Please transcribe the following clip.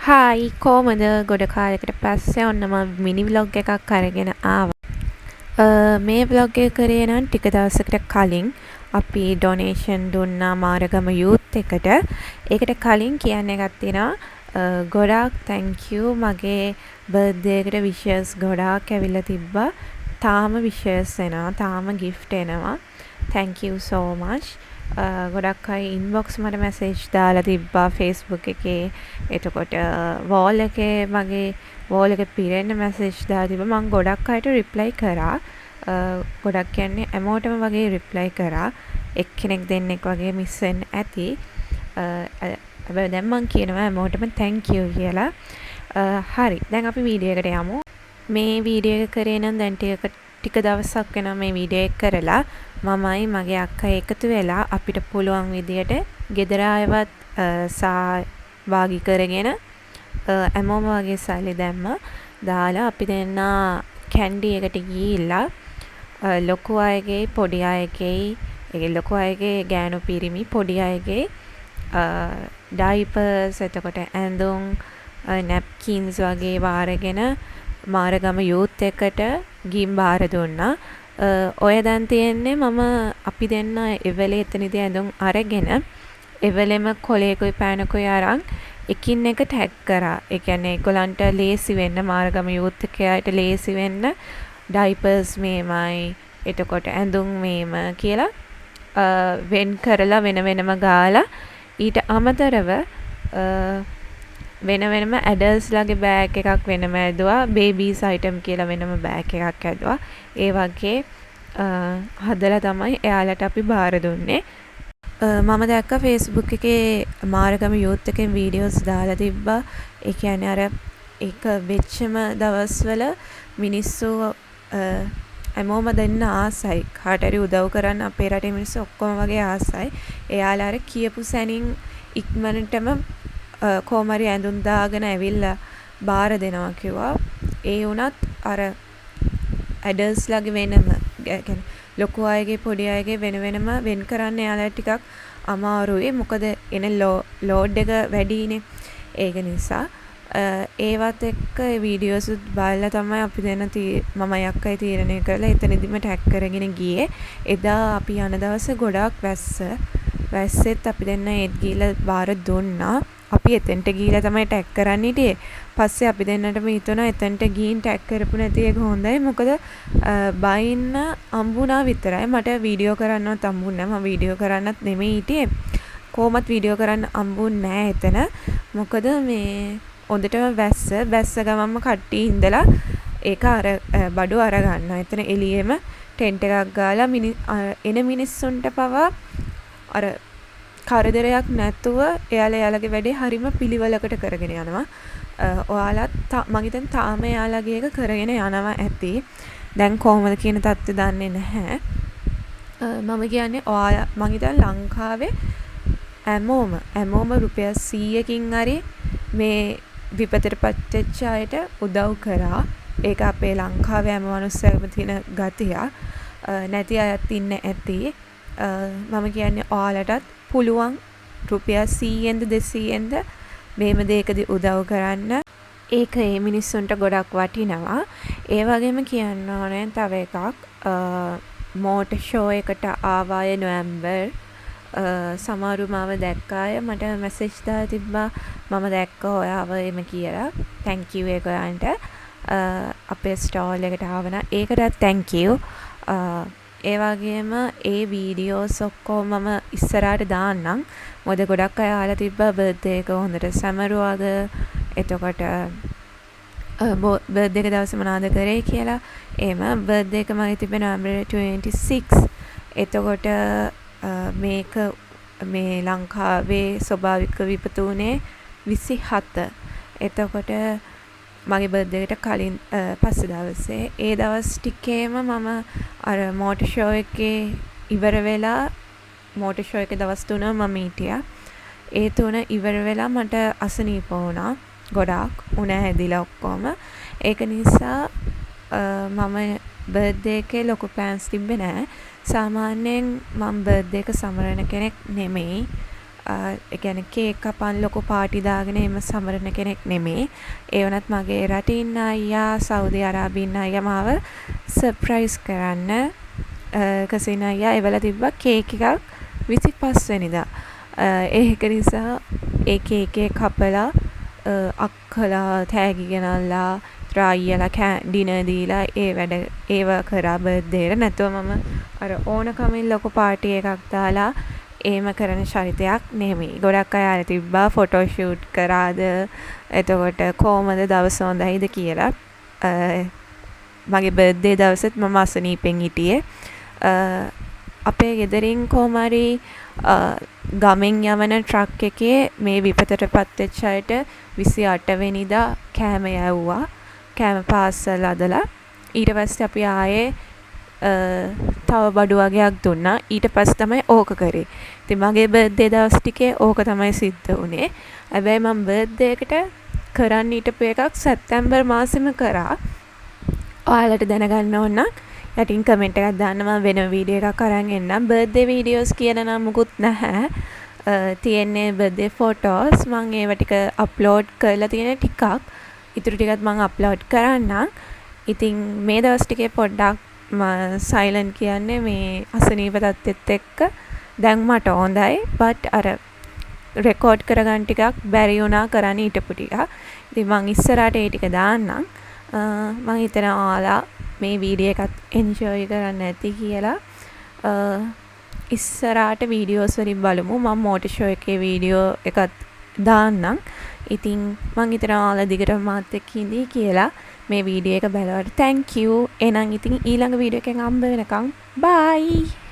Hi කොහමද ගොඩ කාලෙකට පස්සේ ඔන්න මම මිනි ව්ලොග් එකක් අරගෙන ආවා. මේ ව්ලොග් එක කරේ නම් ටික දවසකට කලින් අපි ඩොනේෂන් දුන්නා මාරගම යූත් එකට. ඒකට කලින් කියන්න එකක් තියෙනවා. ගොඩාක් thank you මගේ බර්ත්ඩේ එකට විෂස් ගොඩාක් ඇවිල්ලා තිබ්බා. තාම විෂස් එනවා. තාම gift එනවා. thank you so much. ගොඩක් අය ඉන්බොක්ස් මට මැසේජ් දාලා තිබ්බා Facebook එකේ. එතකොට වෝල් එකේ මගේ වෝල් එක පිරෙන්න මැසේජ් දාලා තිබ්බා. මම ගොඩක් අයට රිප්ලයි කරා. ගොඩක් කියන්නේ හැමෝටම වගේ රිප්ලයි කරා. එක්කෙනෙක් දෙන්නෙක් වගේ මිස් වෙන්න ඇති. හැබැයි දැන් මම කියනවා හැමෝටම thank you කියලා. හරි. දැන් අපි වීඩියෝ එකට යමු. මේ වීඩියෝ එක කරේ නම් දැන් ටික දවසක් වෙනවා මේ වීඩියෝ එක කරලා. මමයි මගේ අක්කා එකතු වෙලා අපිට පුළුවන් විදියට ගෙදර ආයවත් සහභාගී කරගෙන හැමෝම වගේ සල්ලි දැම්මා. දාලා අපි දෙන්න කැන්ඩි එකට ගිහිල්ලා ලොකු අයගේ පොඩි අයගේ ලොකු අයගේ ගෑනු පිරිමි පොඩි අයගේ ඩයිපර්ස් එතකොට ඇඳුම් නැප්කින්ස් වගේ වාරගෙන මාරගම යූත් එකට ගිහින් බාර දුන්නා. ඔය දැන් තියෙන්නේ මම අපි දෙන්න එවලේ එතනදී ඇඳුම් අරගෙන එවලෙම කොලේකුයි පෑනකුයි අරන් එකින් එක ටැග් කරා. ඒ කියන්නේ ඒගොල්ලන්ට ලේසි වෙන්න මාරගම යූත් එකයට ලේසි වෙන්න ඩයිපර්ස් මේමයි එතකොට ඇඳුම් මේම කියලා වෙන් කරලා වෙන වෙනම ගාලා ඊට අමතරව වෙන වෙනම ඇඩල්ස්ලාගේ බෑග් එකක් වෙනම ඇදුවා. බේබීස් අයිටම් කියලා වෙනම බෑග් එකක් ඇදුවා. ඒ වගේ හදලා තමයි එයාලට අපි බාර දුන්නේ. මම දැක්කා Facebook එකේ මාරගම යූත් එකෙන් වීඩියෝස් දාලා තිබ්බා. ඒ කියන්නේ අර ඒක වෙච්චම දවස්වල මිනිස්සු හැමෝම දෙන්න ආසයි. කාට හරි උදව් කරන්න අපේ රටේ මිනිස්සු ඔක්කොම වගේ ආසයි. එයාලා අර කියපු සැනින් ඉක්මනටම කොහමරි ඇඳුම් දාගෙන ඇවිල්ලා බාර දෙනවා කිව්වා. ඒ වුණත් අර ඇඩල්ස්ලාගේ වෙනම කියන්නේ ලොකු අයගේ පොඩි අයගේ වෙන වෙනම වෙන් කරන්න එයාලා ටිකක් අමාරුයි. මොකද එන ලෝඩ් එක වැඩිනේ. ඒක නිසා ඒවත් එක්ක වීඩියෝස් බලලා තමයි අපි දෙන්න මම යක්කයි තීරණය කරලා එතනදිම ටැග් කරගෙන ගියේ. එදා අපි යන දවස ගොඩාක් වැස්සෙත් අපි දෙන්න ඒත් ගිහලා බාර දුන්නා. අපි එතෙන්ට ගිහලා තමයි ටැග් කරන්න හිටියේ. පස්සේ අපි දෙන්නටම හිතුණා එතෙන්ට ගිහින් ටැග් කරපු නැති එක හොඳයි. මොකද බයින්න හම්බුණා විතරයි. මට වීඩියෝ කරන්නවත් හම්බුන්නේ නැහැ. මම වීඩියෝ කරන්නත් නෙමෙයි හිටියේ. කොහොමත් වීඩියෝ කරන්න හම්බුන්නේ නැහැ එතන. මොකද මේ හොඳටම වැස්ස ගමන්ම කට්ටිය ඉඳලා ඒක අර බඩු අර ගන්නවා. එතන එළියෙම ටෙන්ට් එකක් ගාලා එන මිනිස්සුන්ට පවා අර කරදරයක් නැතුව එයාලගේ වැඩේ හරිම පිළිවෙලකට කරගෙන යනවා. ඔයාලත් මම හිතන්නේ තාම එයාලගේ එක කරගෙන යනවා ඇති. දැන් කොහොමද කියන තත්ත්වය දන්නේ නැහැ. මම කියන්නේ ඔයාලා මම හිතන්නේ ලංකාවේ හැමෝම රුපියල් 100කින් හරි මේ විපතට පත්වෙච්ච අයට උදව් කරා. ඒක අපේ ලංකාවේ හැම මිනිස්සෙම තියෙන ගතිය. නැති අයත් ඉන්න ඇති. මම කියන්නේ ඔයාලටත් පුළුවන් රුපියල් 100ෙන්ද 200ෙන්ද මේම දෙයකදී උදව් කරන්න. ඒක ඒ මිනිස්සුන්ට ගොඩක් වටිනවා. ඒ වගේම කියන්න ඕනේ තව එකක් මෝටර් ෂෝ එකට ආවාය නොවැම්බර් සමහරු මාව දැක්කාය මට මැසේජ් දාලා තිබ්බා. මම දැක්කා ඔයාව එම කියලා. thank you ඒගොල්ලන්ට. අපේ ස්ටෝල් එකට ආවන ඒකටත් thank you. ඒ වගේම ඒ වීඩියෝස් ඔක්කොම මම ඉස්සරහට දාන්නම්. මොකද ගොඩක් අය අහලා තිබ්බා බර්ත්ඩේ එක හොඳට සැමරුවාද එතකොට බර්ත්ඩේ එක දවසේ මොනවද කරේ කියලා. එහෙම බර්ත්ඩේ එක මගේ තිබෙන නොවැම්බර් 26. එතකොට මේක මේ ලංකාවේ ස්වභාවික විපතුනේ 27. එතකොට මගේ බර්ත්ඩේ එකට කලින් පස්සේ දවසේ ඒ දවස් ටිකේම මම අර මෝටර් ෂෝ එකේ ඉවර වෙලා මෝටර් ෂෝ එකේ දවස් 3 මම හිටියා. ඒ 3 ඉවර වෙලා මට අසනීප වුණා. ගොඩාක් උණ හැදිලා ඔක්කොම. ඒක නිසා මම බර්ත්ඩේ එකේ ලොකු ප්ලෑන්ස් තිබ්බේ නැහැ. සාමාන්‍යයෙන් මම බර්ත්ඩේ එක සමරන කෙනෙක් නෙමෙයි. ඒ කියන්නේ කේක් කපන් ලොකු පාටි දාගෙන එහෙම සමරන කෙනෙක් නෙමෙයි. ඒ වුණත් මගේ රටේ ඉන්න අයියා සෞදි අරාබියේ ඉන්න අයියා මාව සර්ප්‍රයිස් කරන්න කසින අයියා එවලා තිබ්බා කේක් එකක් 25 වෙනිදා. ඒක නිසා ඒ කේක් එක කපලා අක්කලා තෑගි ගෙනල්ලා අයියලා ඩිනර් දීලා ඒව කරා බර්ත්ඩේ එක. නැතුව මම අර ඕනකමින් ලොකු පාටි එකක් දාලා එහෙම කරන චරිතයක් නෙමෙයි. ගොඩක් අය අර තිබ්බා ෆොටෝ ෂූට් කරාද එතකොට කොහමද දවස හොඳයිද කියලා. මගේ බර්ත්ඩේ දවසෙත් මම අසනීපෙන් හිටියේ. අපේ ගෙදරින් කොහම හරි ගමෙන් යවන ට්‍රක් එකේ මේ විපතටපත් වෙච්ච අයට 28 වෙනිදා කෑම යවුවා. කෑම පාර්සල් අදලා ඊට පස්සේ අපි ආයේ තව බඩු වගේක් දුන්නා. ඊට පස්සේ තමයි ඕක කරේ. ඉතින් මගේ බර්ත්ඩේ දවස් ටිකේ ඕක තමයි සිද්ධ වුනේ. හැබැයි මම බර්ත්ඩේ එකට කරන්න හිටපු එකක් සැප්තැම්බර් මාසෙම කරා. ඔයාලට දැනගන්න ඕන නම් යටින් කමෙන්ට් එකක් දාන්න, මම වෙන වීඩියෝ එකක් අරන් එන්නම්. බර්ත්ඩේ වීඩියෝස් කියලා නම් මුකුත් නැහැ. තියෙන්නේ බර්ත්ඩේ ෆොටෝස්. මම ඒව ටික අප්ලෝඩ් කරලා තියෙන ටිකක්. ඉතුරු ටිකත් මම අප්ලෝඩ් කරන්නම්. ඉතින් මේ දවස් ටිකේ පොඩ්ඩක් සයිලන්ට් කියන්නේ මේ අසනීප තත්ත්වෙත් එක්ක දැන් මට හොඳයි. බට් අර රෙකෝඩ් කරගන්න ටිකක් බැරි වුණා කරන්න හිටපු ටික. ඉතින් මං ඉස්සරහට ඒ ටික දාන්නම්. මං හිතනවා ඔයාලා මේ වීඩියෝ එකත් එන්ජොයි කරන්න ඇති කියලා. ඉස්සරහට වීඩියෝස් වලින් බලමු. මම මෝටර් ෂෝ එකේ වීඩියෝ එකත් දාන්නම්. ඉතින් මං හිතනවා ඔයාලා දිගටම මාත් එක්ක ඉඳී කියලා. මේ වීඩියෝ එක බලවට thank you. එහෙනම් ඉතින් ඊළඟ වීඩියෝ එකෙන් හම්බ වෙනකම් bye.